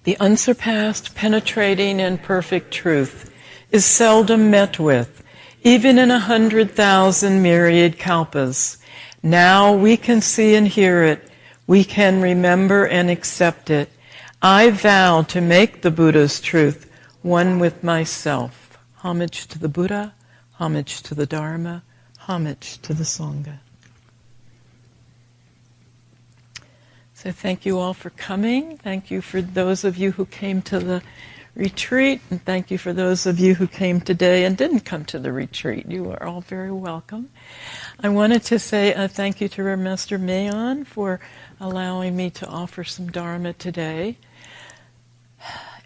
The unsurpassed, penetrating, and perfect truth is seldom met with, even in 100,000 myriad kalpas. Now we can see and hear it. We can remember and accept it. I vow to make the Buddha's truth one with myself. Homage to the Buddha, homage to the Dharma, homage to the Sangha. So thank you all for coming. Thank you for those of you who came to the retreat, and thank you for those of you who came today and didn't come to the retreat. You are all very welcome. I wanted to say thank you to Reverend Master Mayon for allowing me to offer some Dharma today.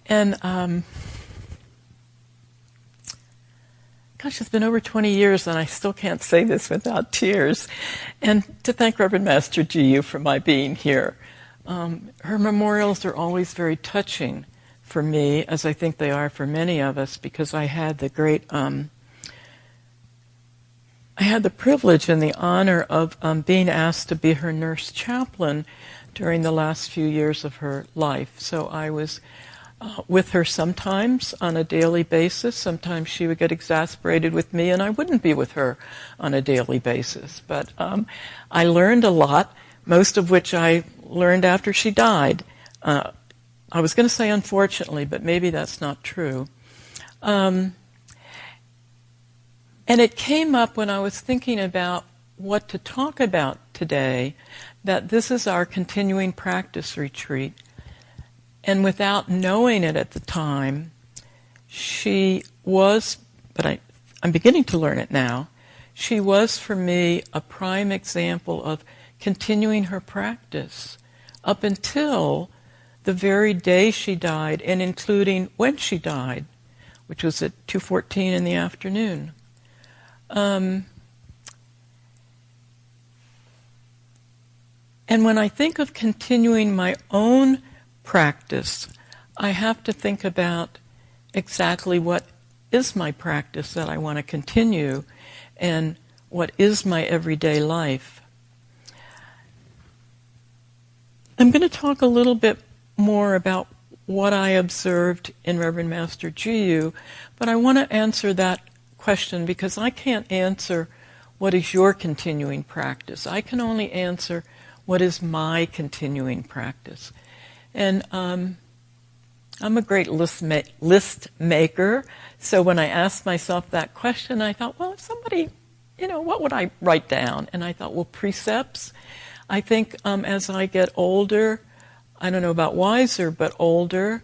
And gosh, it's been over 20 years and I still can't say this without tears. And to thank Reverend Master Ji for my being here. Her memorials are always very touching for me, as I think they are for many of us, because I had the great, I had the privilege and the honor of being asked to be her nurse chaplain during the last few years of her life. So I was with her sometimes on a daily basis. Sometimes she would get exasperated with me and I wouldn't be with her on a daily basis. But I learned a lot, most of which I learned after she died. I was going to say unfortunately, but maybe that's not true. And it came up when I was thinking about what to talk about today, that this is our continuing practice retreat. And without knowing it at the time, she was, but I'm beginning to learn it now, she was for me a prime example of continuing her practice up until the very day she died, and including when she died, which was at 2:14 in the afternoon. And when I think of continuing my own practice, I have to think about exactly what is my practice that I want to continue and what is my everyday life. I'm going to talk a little bit more about what I observed in Reverend Master Jiyu, but I want to answer that question because I can't answer what is your continuing practice. I can only answer what is my continuing practice. And I'm a great list maker, so when I asked myself that question, I thought, well, if somebody, what would I write down? And I thought, well, precepts. I think as I get older, I don't know about wiser, but older,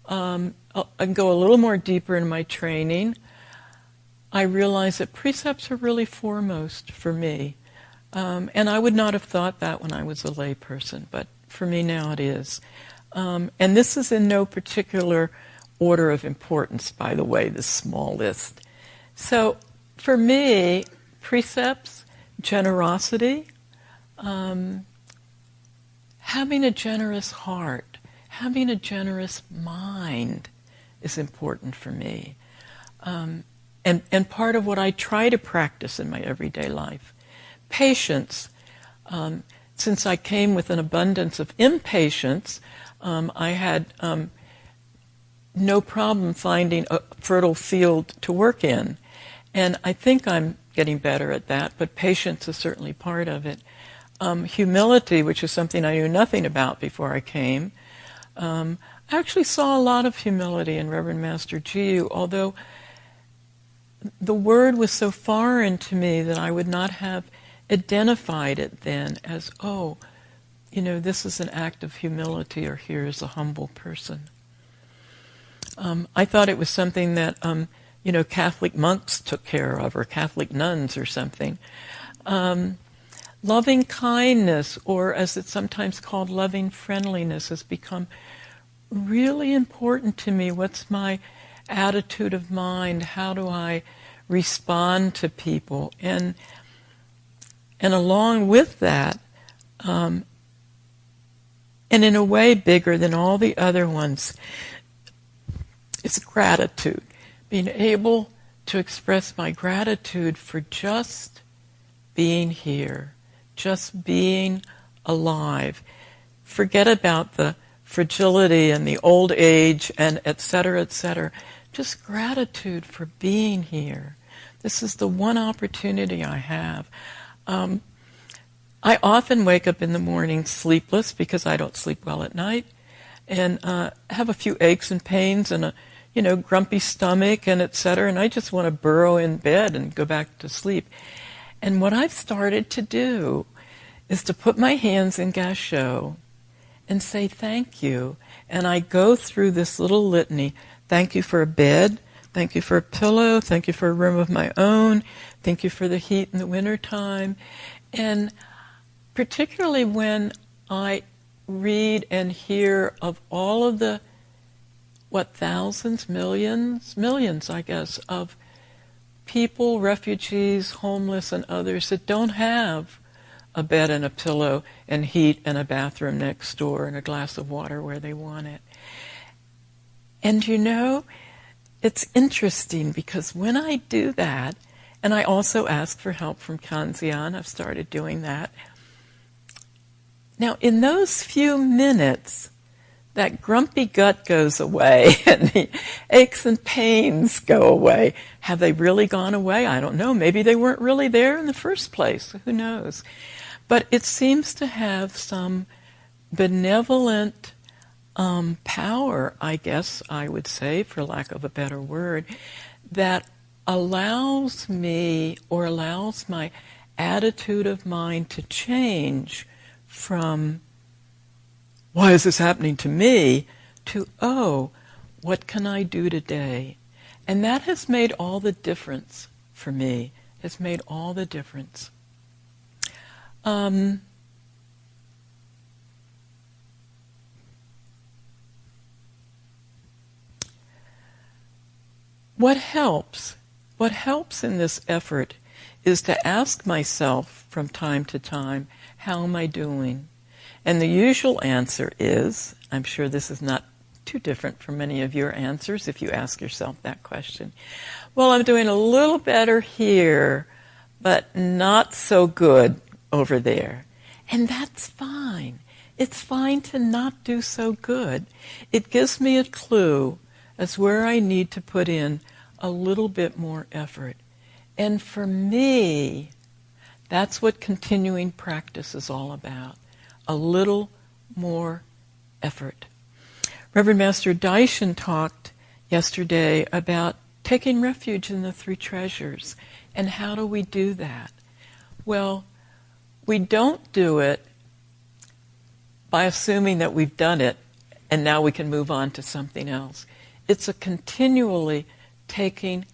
I can go a little more deeper in my training. I realize that precepts are really foremost for me. And I would not have thought that when I was a lay person, but for me now it is. And this is in no particular order of importance, by the way, this small list. So for me, precepts, generosity, having a generous heart, having a generous mind is important for me. And part of what I try to practice in my everyday life. Patience. Since I came with an abundance of impatience, I had no problem finding a fertile field to work in. And I think I'm getting better at that, but patience is certainly part of it. Humility, which is something I knew nothing about before I came. I actually saw a lot of humility in Reverend Master Jiyu, although the word was so foreign to me that I would not have identified it then as, this is an act of humility, or here is a humble person. I thought it was something that, Catholic monks took care of, or Catholic nuns or something. Loving kindness, or as it's sometimes called, loving friendliness, has become really important to me. What's my attitude of mind? How do I respond to people? And along with that, and in a way bigger than all the other ones, is gratitude. Being able to express my gratitude for just being here, just being alive. Forget about the fragility and the old age and et cetera, et cetera. Just gratitude for being here. This is the one opportunity I have. I often wake up in the morning sleepless because I don't sleep well at night, and have a few aches and pains and a grumpy stomach and et cetera, and I just want to burrow in bed and go back to sleep. And what I've started to do is to put my hands in gasho and say thank you. And I go through this little litany. Thank you for a bed. Thank you for a pillow. Thank you for a room of my own. Thank you for the heat in the wintertime. And particularly when I read and hear of all of the, thousands, millions, I guess, of people, refugees, homeless, and others that don't have a bed and a pillow and heat and a bathroom next door and a glass of water where they want it. And it's interesting because when I do that, and I also ask for help from Kanzian, I've started doing that. Now, in those few minutes, that grumpy gut goes away and the aches and pains go away. Have they really gone away? I don't know. Maybe they weren't really there in the first place. Who knows? But it seems to have some benevolent power, I guess I would say, for lack of a better word, that allows me or allows my attitude of mind to change from why is this happening to me, to, what can I do today? And that has made all the difference for me. Has made all the difference. What helps in this effort is to ask myself from time to time, how am I doing? And the usual answer is, I'm sure this is not too different from many of your answers if you ask yourself that question. Well, I'm doing a little better here, but not so good over there. And that's fine. It's fine to not do so good. It gives me a clue as where I need to put in a little bit more effort. And for me, that's what continuing practice is all about. A little more effort. Reverend Master Daishin talked yesterday about taking refuge in the three treasures. And how do we do that? Well, we don't do it by assuming that we've done it and now we can move on to something else. It's a continually taking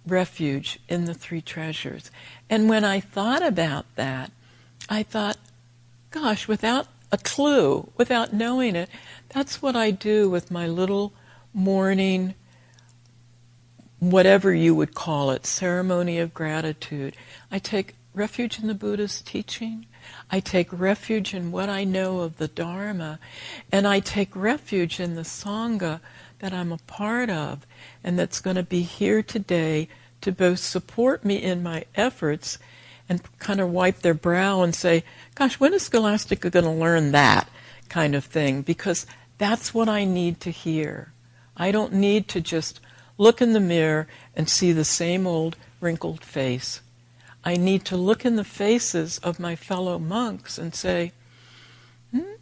refuge in the three treasures. And when I thought about that, I thought, gosh, without a clue, without knowing it, that's what I do with my little morning, whatever you would call it, ceremony of gratitude. I take refuge in the Buddha's teaching. I take refuge in what I know of the Dharma. And I take refuge in the Sangha that I'm a part of and that's going to be here today to both support me in my efforts and kind of wipe their brow and say, gosh, when is Scholastica going to learn that kind of thing? Because that's what I need to hear. I don't need to just look in the mirror and see the same old wrinkled face. I need to look in the faces of my fellow monks and say,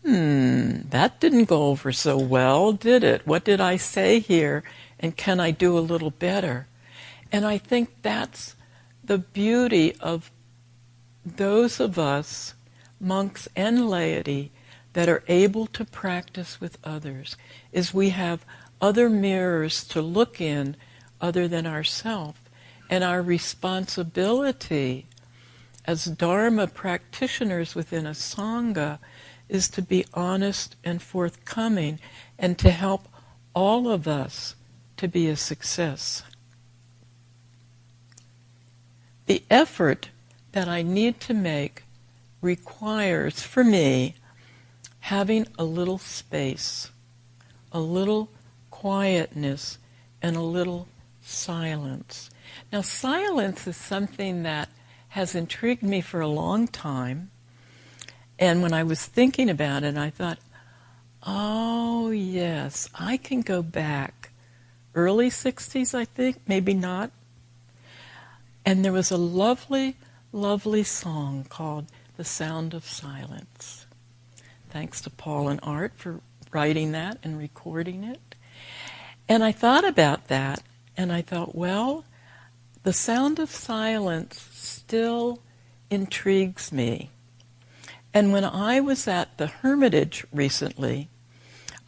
that didn't go over so well, did it? What did I say here? And can I do a little better? And I think that's the beauty of those of us, monks and laity, that are able to practice with others, is we have other mirrors to look in other than ourselves. And our responsibility as Dharma practitioners within a Sangha is to be honest and forthcoming and to help all of us to be a success. The effort that I need to make requires, for me, having a little space, a little quietness, and a little silence. Now, silence is something that has intrigued me for a long time. And when I was thinking about it, I thought, Oh, yes. I can go back. Early 60s, I think, maybe not. And there was a lovely, lovely song called The Sound of Silence. Thanks to Paul and Art for writing that and recording it. And I thought about that, and I thought, well, the sound of silence still intrigues me. And when I was at the Hermitage recently,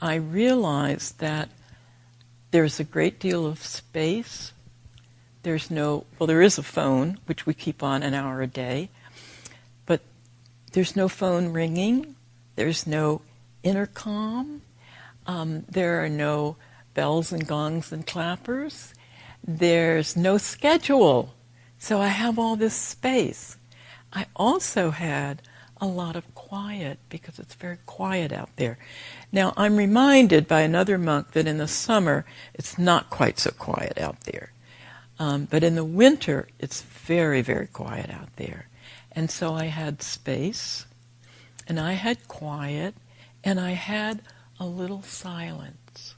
I realized that there's a great deal of space. There is a phone, which we keep on an hour a day, but there's no phone ringing. There's no intercom. There are no bells and gongs and clappers. There's no schedule. So I have all this space. I also had a lot of quiet because it's very quiet out there. Now, I'm reminded by another monk that in the summer it's not quite so quiet out there. But in the winter, it's very, very quiet out there. And so I had space, and I had quiet, and I had a little silence.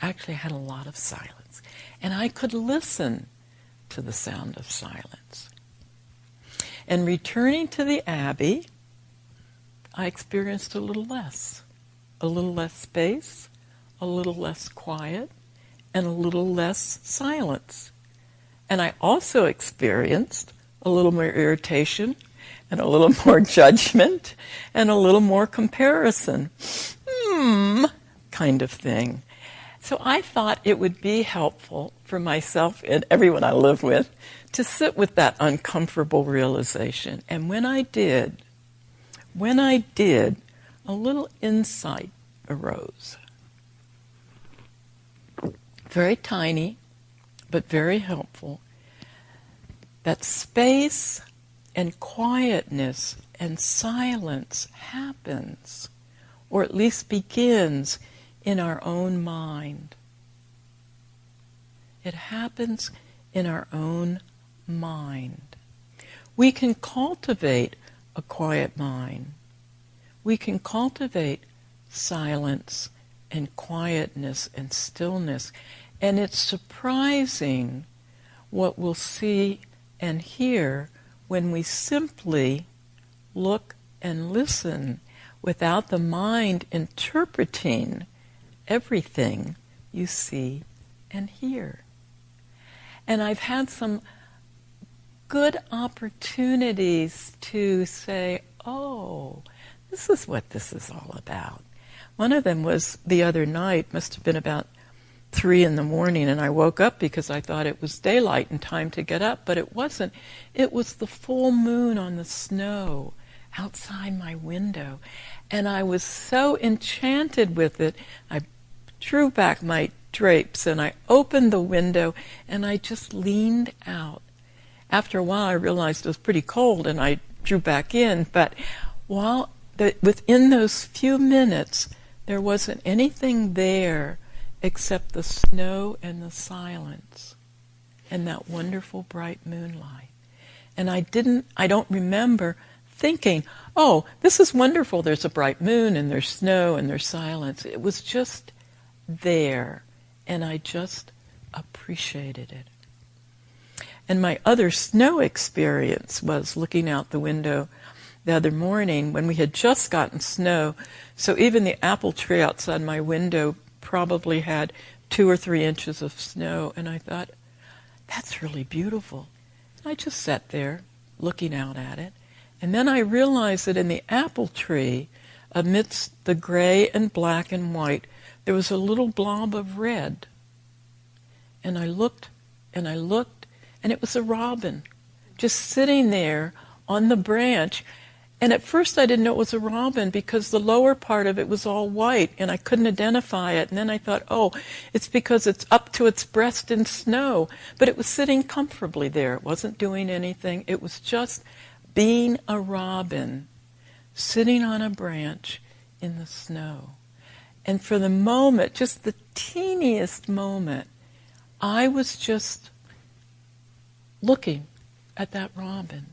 Actually, I had a lot of silence. And I could listen to the sound of silence. And returning to the Abbey, I experienced a little less space, a little less quiet, and a little less silence. And I also experienced a little more irritation, and a little more judgment, and a little more comparison. Kind of thing. So I thought it would be helpful for myself and everyone I live with to sit with that uncomfortable realization. And when I did, a little insight arose. Very tiny, but very helpful. That space and quietness and silence happens, or at least begins, in our own mind. It happens in our own mind. We can cultivate a quiet mind. We can cultivate silence and quietness and stillness. And it's surprising what we'll see and hear when we simply look and listen without the mind interpreting everything you see and hear. And I've had some good opportunities to say, oh, this is what this is all about. One of them was the other night, must have been about 3 a.m, and I woke up because I thought it was daylight and time to get up, but it wasn't. It was the full moon on the snow outside my window, and I was so enchanted with it. I drew back my drapes and I opened the window and I just leaned out. After a while I realized it was pretty cold and I drew back in, but within those few minutes there wasn't anything there except the snow and the silence and that wonderful bright moonlight. And I don't remember thinking, oh, this is wonderful, there's a bright moon and there's snow and there's silence. It was just there, and I just appreciated it. And my other snow experience was looking out the window the other morning when we had just gotten snow, so even the apple tree outside my window probably had 2 or 3 inches of snow, and I thought, that's really beautiful. I just sat there looking out at it, and then I realized that in the apple tree, amidst the gray and black and white, there was a little blob of red. And I looked, and it was a robin, just sitting there on the branch. And at first I didn't know it was a robin because the lower part of it was all white, and I couldn't identify it. And then I thought, oh, it's because it's up to its breast in snow. But it was sitting comfortably there. It wasn't doing anything. It was just being a robin, sitting on a branch in the snow. And for the moment, just the teeniest moment, I was just looking at that robin,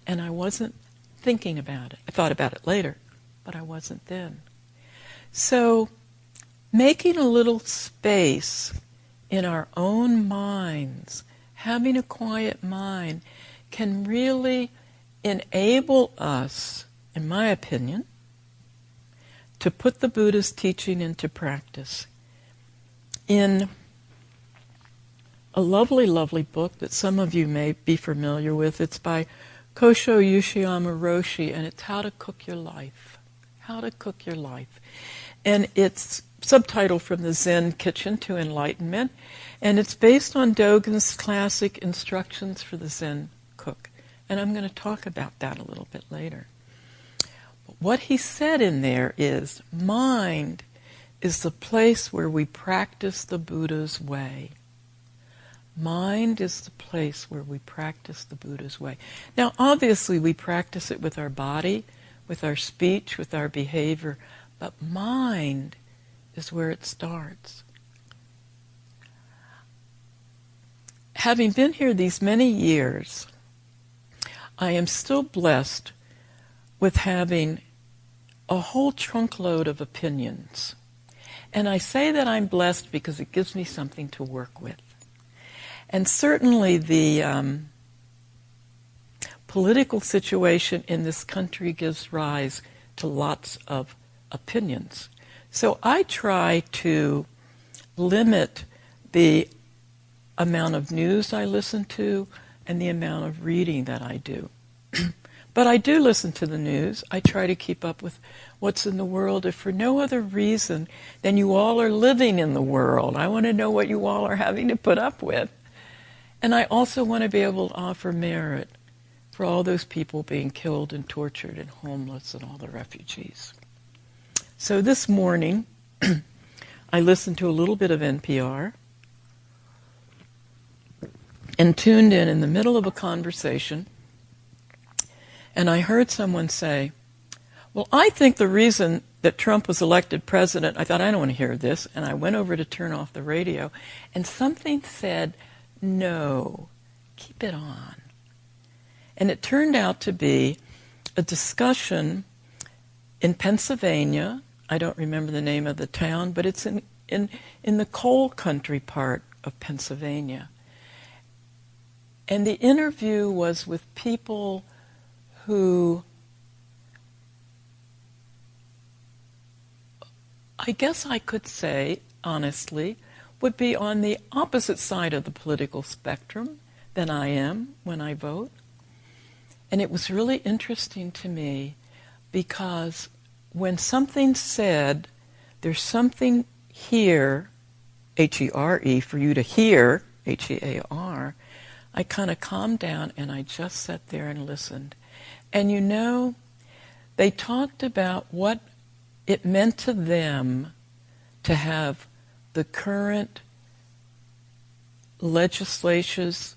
and I wasn't thinking about it. I thought about it later, but I wasn't then. So making a little space in our own minds, having a quiet mind, can really enable us, in my opinion, to put the Buddha's teaching into practice. In a lovely, lovely book that some of you may be familiar with, it's by Kosho Yoshiyama Roshi, and it's How to Cook Your Life. How to Cook Your Life. And it's subtitled From the Zen Kitchen to Enlightenment, and it's based on Dogen's classic Instructions for the Zen Cook. And I'm going to talk about that a little bit later. But what he said in there is, mind is the place where we practice the Buddha's way. Mind is the place where we practice the Buddha's way. Now, obviously, we practice it with our body, with our speech, with our behavior, but mind is where it starts. Having been here these many years, I am still blessed with having a whole trunkload of opinions. And I say that I'm blessed because it gives me something to work with. And certainly the political situation in this country gives rise to lots of opinions. So I try to limit the amount of news I listen to and the amount of reading that I do. But I do listen to the news. I try to keep up with what's in the world, if for no other reason than you all are living in the world. I want to know what you all are having to put up with. And I also want to be able to offer merit for all those people being killed and tortured and homeless and all the refugees. So this morning, I listened to a little bit of NPR and tuned in the middle of a conversation, and I heard someone say, well, I think the reason that Trump was elected president, I thought, I don't want to hear this, and I went over to turn off the radio, and something said, no, keep it on. And it turned out to be a discussion in Pennsylvania. I don't remember the name of the town, but it's in the coal country part of Pennsylvania. And the interview was with people who, I guess I could say, honestly, would be on the opposite side of the political spectrum than I am when I vote. And it was really interesting to me because when something's said, there's something here, H-E-R-E, for you to hear, H-E-A-R, I kind of calmed down and I just sat there and listened. And you know, they talked about what it meant to them to have the current legislative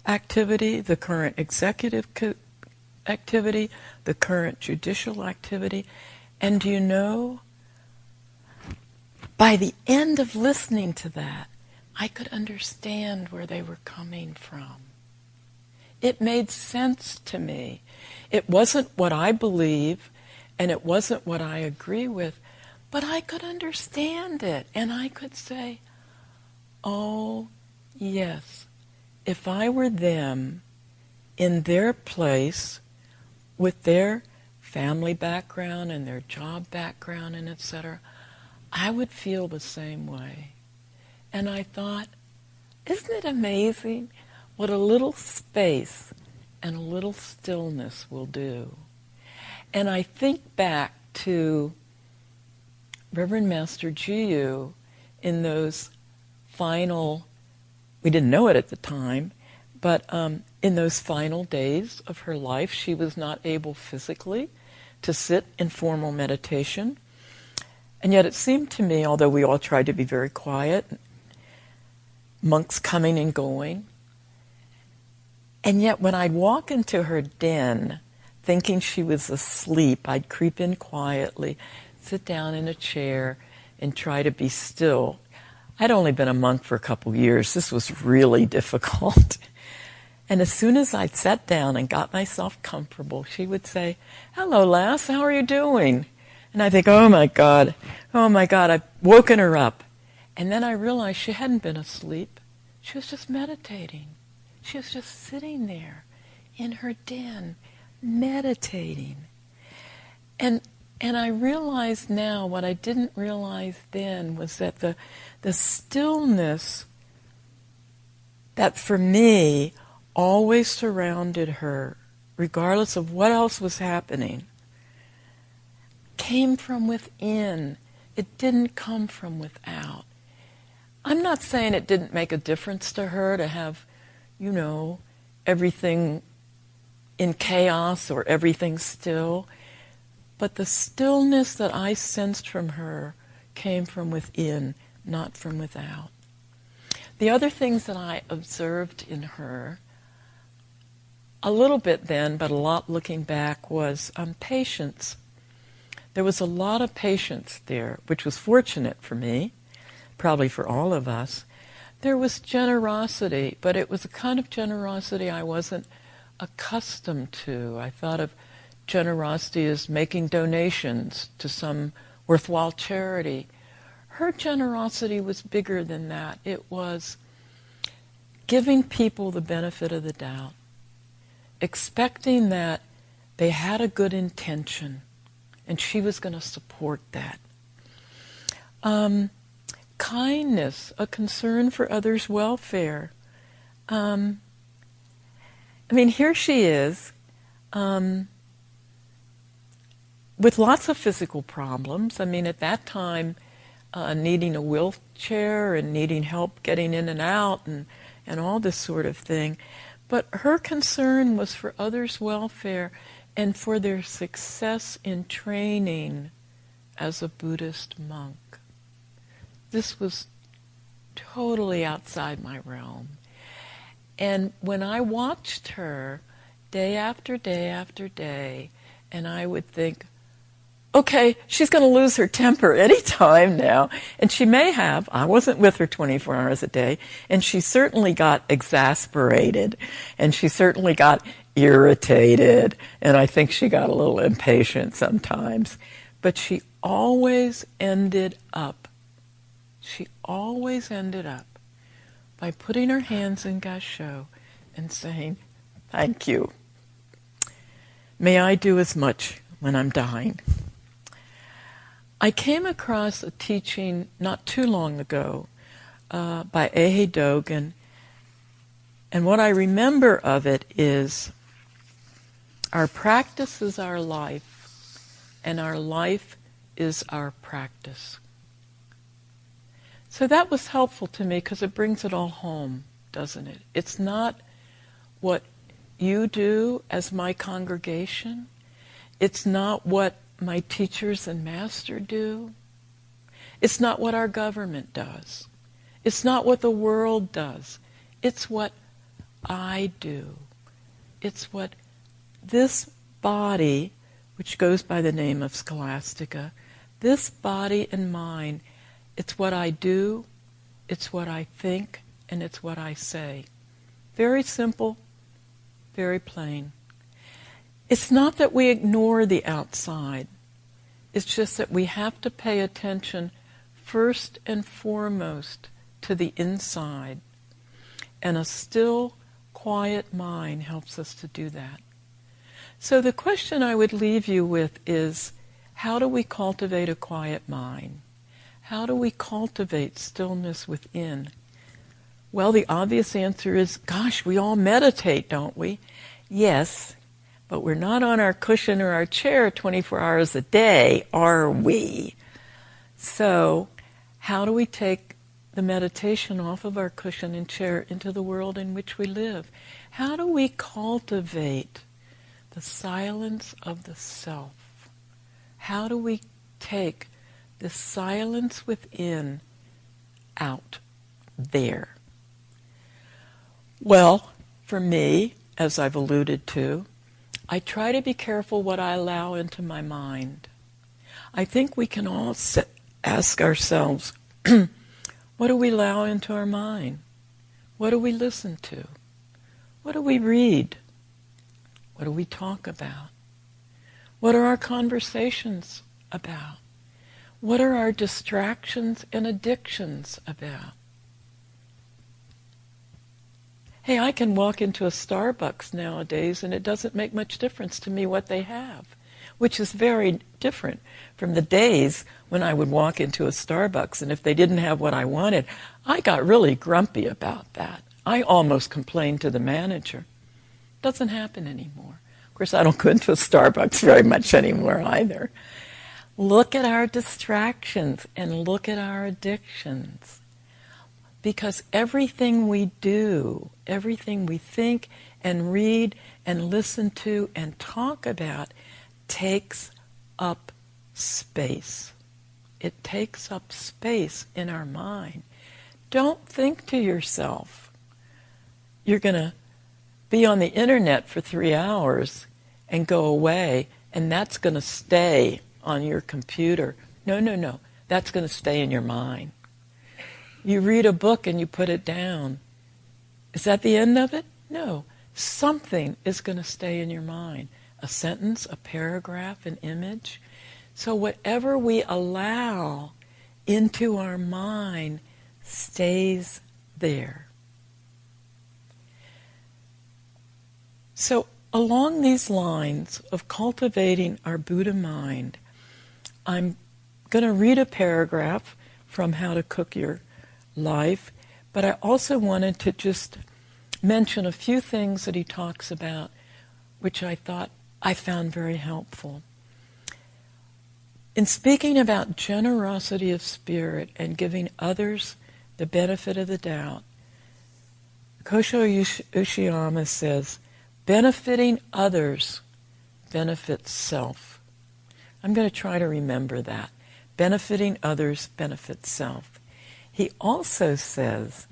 activity, the current executive activity, the current judicial activity. And you know, by the end of listening to that, I could understand where they were coming from. It made sense to me. It wasn't what I believe, and it wasn't what I agree with, but I could understand it, and I could say, oh, yes, if I were them in their place with their family background and their job background and etc., I would feel the same way. And I thought, isn't it amazing what a little space and a little stillness will do? And I think back to Reverend Master Jiyu in those final, we didn't know it at the time, but in those final days of her life, she was not able physically to sit in formal meditation. And yet it seemed to me, although we all tried to be very quiet, monks coming and going, and yet when I'd walk into her den thinking she was asleep, I'd creep in quietly, sit down in a chair, and try to be still. I'd only been a monk for a couple years. This was really difficult. And as soon as I'd sat down and got myself comfortable, she would say, hello, lass, how are you doing? And I think, oh my God, I've woken her up. And then I realized she hadn't been asleep. She was just meditating. She was just sitting there in her den, meditating. And I realize now what I didn't realize then was that the stillness that for me always surrounded her, regardless of what else was happening, came from within. It didn't come from without. I'm not saying it didn't make a difference to her to have, everything in chaos or everything still. But the stillness that I sensed from her came from within, not from without. The other things that I observed in her, a little bit then, but a lot looking back, was patience. There was a lot of patience there, which was fortunate for me, probably for all of us. There was generosity, but it was a kind of generosity I wasn't accustomed to. I thought of generosity as making donations to some worthwhile charity. Her generosity was bigger than that. It was giving people the benefit of the doubt, expecting that they had a good intention, and she was going to support that. Kindness, a concern for others' welfare. Here she is, with lots of physical problems. At that time, needing a wheelchair and needing help getting in and out and all this sort of thing. But her concern was for others' welfare and for their success in training as a Buddhist monk. This was totally outside my realm. And when I watched her day after day after day, and I would think, okay, she's going to lose her temper any time now. And she may have. I wasn't with her 24 hours a day. And she certainly got exasperated. And she certainly got irritated. And I think she got a little impatient sometimes. But she always ended up by putting her hands in Gassho and saying, thank you. May I do as much when I'm dying. I came across a teaching not too long ago by Ehe Dogen, and what I remember of it is our practice is our life, and our life is our practice. So that was helpful to me because it brings it all home, doesn't it? It's not what you do as my congregation. It's not what my teachers and master do. It's not what our government does. It's not what the world does. It's what I do. It's what this body, which goes by the name of Scholastica, this body and mind, it's what I do, it's what I think, and it's what I say. Very simple, very plain. It's not that we ignore the outside. It's just that we have to pay attention first and foremost to the inside. And a still, quiet mind helps us to do that. So the question I would leave you with is, how do we cultivate a quiet mind? How do we cultivate stillness within? Well, the obvious answer is, gosh, we all meditate, don't we? Yes, but we're not on our cushion or our chair 24 hours a day, are we? So, how do we take the meditation off of our cushion and chair into the world in which we live? How do we cultivate the silence of the self? How do we take the silence within out there? Well, for me, as I've alluded to, I try to be careful what I allow into my mind. I think we can all ask ourselves, what do we allow into our mind? What do we listen to? What do we read? What do we talk about? What are our conversations about? What are our distractions and addictions about? Hey, I can walk into a Starbucks nowadays and it doesn't make much difference to me what they have, which is very different from the days when I would walk into a Starbucks and if they didn't have what I wanted, I got really grumpy about that. I almost complained to the manager. Doesn't happen anymore. Of course, I don't go into a Starbucks very much anymore either. Look at our distractions and look at our addictions. Because everything we do, everything we think and read and listen to and talk about takes up space. It takes up space in our mind. Don't think to yourself, you're going to be on the internet for 3 hours and go away, and that's going to stay on your computer. No. That's going to stay in your mind. You read a book and you put it down. Is that the end of it? No. Something is going to stay in your mind. A sentence, a paragraph, an image. So whatever we allow into our mind stays there. So along these lines of cultivating our Buddha mind, I'm going to read a paragraph from How to Cook Your Life, but I also wanted to just mention a few things that he talks about, which I found very helpful. In speaking about generosity of spirit and giving others the benefit of the doubt, Kosho Ushiyama says, benefiting others benefits self. I'm going to try to remember that. Benefiting others benefits self. He also says,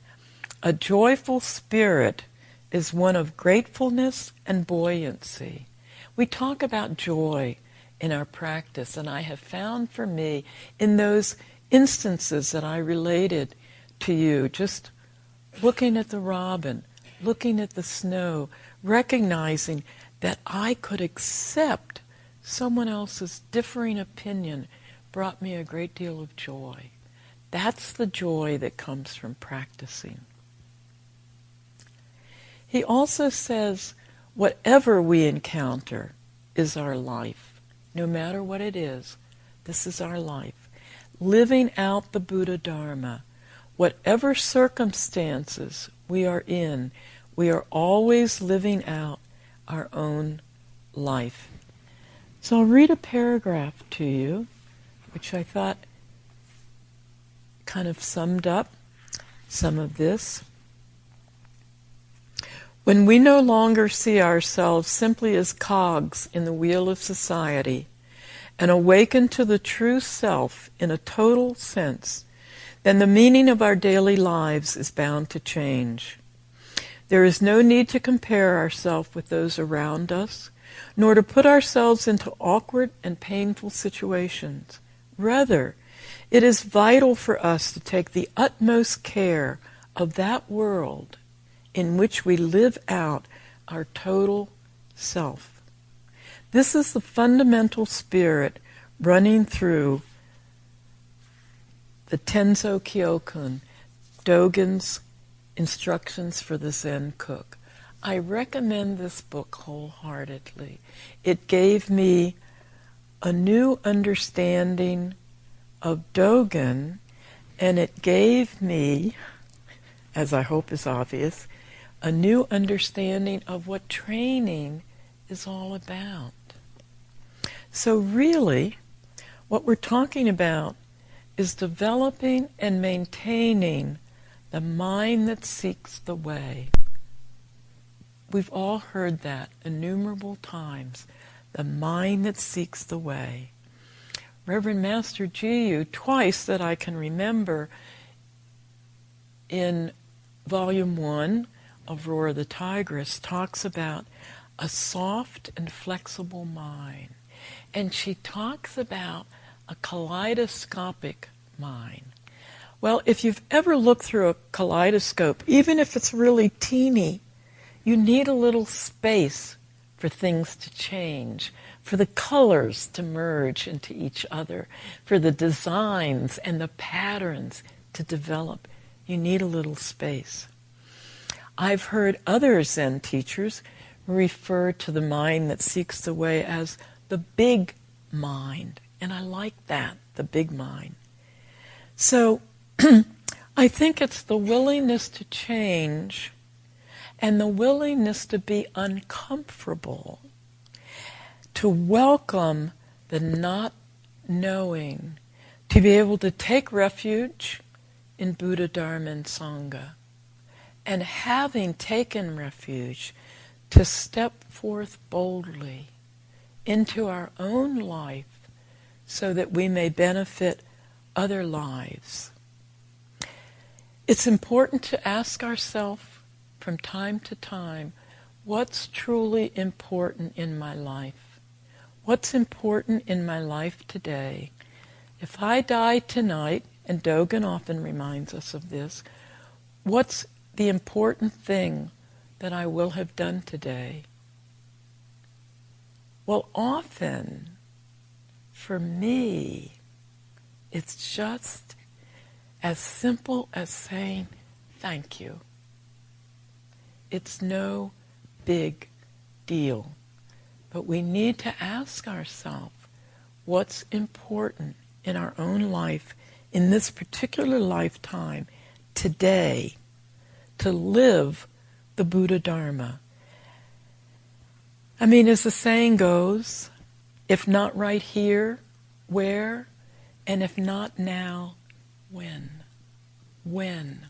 a joyful spirit is one of gratefulness and buoyancy. We talk about joy in our practice, and I have found for me, in those instances that I related to you, just looking at the robin, looking at the snow, recognizing that I could accept someone else's differing opinion brought me a great deal of joy. That's the joy that comes from practicing. He also says, whatever we encounter is our life. No matter what it is, this is our life. Living out the Buddha Dharma. Whatever circumstances we are in, we are always living out our own life. So I'll read a paragraph to you, which I thought kind of summed up some of this. When we no longer see ourselves simply as cogs in the wheel of society and awaken to the true self in a total sense, then the meaning of our daily lives is bound to change. There is no need to compare ourselves with those around us, nor to put ourselves into awkward and painful situations. Rather, it is vital for us to take the utmost care of that world in which we live out our total self. This is the fundamental spirit running through the Tenzo Kyokun, Dogen's Instructions for the Zen Cook. I recommend this book wholeheartedly. It gave me a new understanding of Dogen, and it gave me, as I hope is obvious, a new understanding of what training is all about. So really, what we're talking about is developing and maintaining the mind that seeks the way. We've all heard that innumerable times, the mind that seeks the way. Reverend Master Jiyu, twice that I can remember, in Volume 1 of Roar of the Tigress, talks about a soft and flexible mind. And she talks about a kaleidoscopic mind. Well, if you've ever looked through a kaleidoscope, even if it's really teeny, you need a little space for things to change, for the colors to merge into each other, for the designs and the patterns to develop. You need a little space. I've heard other Zen teachers refer to the mind that seeks the way as the big mind. And I like that, the big mind. So I think it's the willingness to change and the willingness to be uncomfortable, to welcome the not knowing, to be able to take refuge in Buddha, Dharma, and Sangha. And having taken refuge, to step forth boldly into our own life so that we may benefit other lives. It's important to ask ourselves from time to time, what's truly important in my life? What's important in my life today? If I die tonight, and Dogen often reminds us of this, what's the important thing that I will have done today? Well, often, for me, it's just as simple as saying thank you. It's no big deal. But we need to ask ourselves what's important in our own life in this particular lifetime today to live the Buddha Dharma. I mean, as the saying goes, if not right here, where? And if not now, when? When?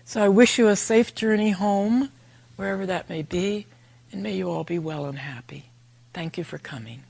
So I wish you a safe journey home, wherever that may be, and may you all be well and happy. Thank you for coming.